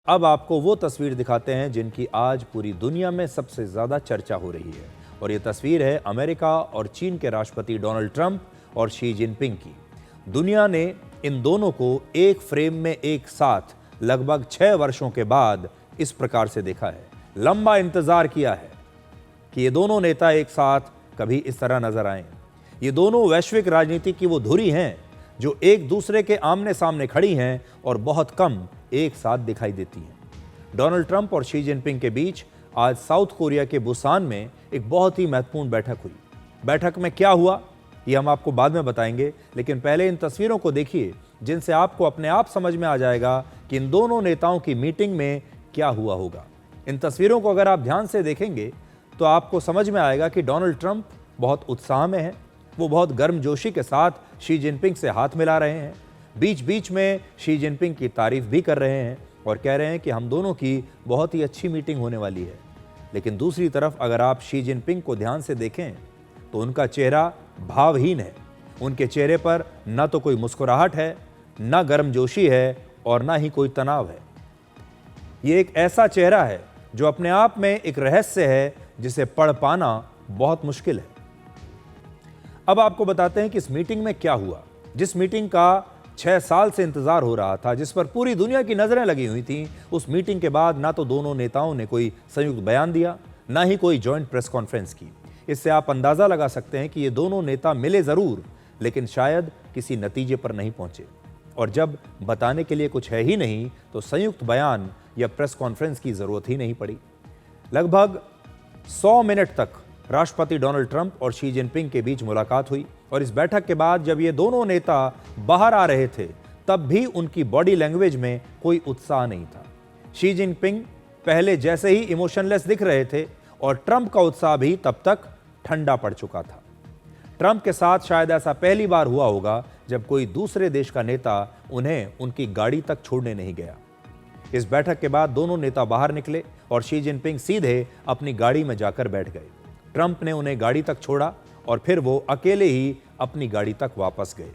अब आपको वो तस्वीर दिखाते हैं जिनकी आज पूरी दुनिया में सबसे ज़्यादा चर्चा हो रही है, और ये तस्वीर है अमेरिका और चीन के राष्ट्रपति डोनाल्ड ट्रंप और शी जिनपिंग की। दुनिया ने इन दोनों को एक फ्रेम में एक साथ लगभग 6 वर्षों के बाद इस प्रकार से देखा है। लंबा इंतजार किया है कि ये दोनों नेता एक साथ कभी इस तरह नजर आए। ये दोनों वैश्विक राजनीति की वो धुरी हैं जो एक दूसरे के आमने सामने खड़ी हैं और बहुत कम एक साथ दिखाई देती हैं। डोनाल्ड ट्रंप और शी जिनपिंग के बीच आज साउथ कोरिया के बुसान में एक बहुत ही महत्वपूर्ण बैठक हुई। बैठक में क्या हुआ ये हम आपको बाद में बताएंगे, लेकिन पहले इन तस्वीरों को देखिए जिनसे आपको अपने आप समझ में आ जाएगा कि इन दोनों नेताओं की मीटिंग में क्या हुआ होगा। इन तस्वीरों को अगर आप ध्यान से देखेंगे तो आपको समझ में आएगा कि डोनाल्ड ट्रंप बहुत उत्साह में है। वो बहुत गर्मजोशी के साथ शी जिनपिंग से हाथ मिला रहे हैं, बीच बीच में शी जिनपिंग की तारीफ भी कर रहे हैं और कह रहे हैं कि हम दोनों की बहुत ही अच्छी मीटिंग होने वाली है। लेकिन दूसरी तरफ अगर आप शी जिनपिंग को ध्यान से देखें तो उनका चेहरा भावहीन है। उनके चेहरे पर न तो कोई मुस्कुराहट है, न गर्मजोशी है और न ही कोई तनाव है। ये एक ऐसा चेहरा है जो अपने आप में एक रहस्य है जिसे पढ़ पाना बहुत मुश्किल है। अब आपको बताते हैं कि इस मीटिंग में क्या हुआ। जिस मीटिंग का 6 साल से इंतजार हो रहा था, जिस पर पूरी दुनिया की नजरें लगी हुई थीं, उस मीटिंग के बाद ना तो दोनों नेताओं ने कोई संयुक्त बयान दिया, ना ही कोई जॉइंट प्रेस कॉन्फ्रेंस की। इससे आप अंदाजा लगा सकते हैं कि ये दोनों नेता मिले जरूर, लेकिन शायद किसी नतीजे पर नहीं पहुंचे। और जब बताने के लिए कुछ है ही नहीं तो संयुक्त बयान या प्रेस कॉन्फ्रेंस की जरूरत ही नहीं पड़ी। लगभग 100 मिनट तक राष्ट्रपति डोनाल्ड ट्रंप और शी जिनपिंग के बीच मुलाकात हुई, और इस बैठक के बाद जब ये दोनों नेता बाहर आ रहे थे तब भी उनकी बॉडी लैंग्वेज में कोई उत्साह नहीं था। शी जिनपिंग पहले जैसे ही इमोशनलेस दिख रहे थे और ट्रंप का उत्साह भी तब तक ठंडा पड़ चुका था। ट्रंप के साथ शायद ऐसा पहली बार हुआ होगा जब कोई दूसरे देश का नेता उन्हें उनकी गाड़ी तक छोड़ने नहीं गया। इस बैठक के बाद दोनों नेता बाहर निकले और शी जिनपिंग सीधे अपनी गाड़ी में जाकर बैठ गए। ट्रंप ने उन्हें गाड़ी तक छोड़ा और फिर वो अकेले ही अपनी गाड़ी तक वापस गए।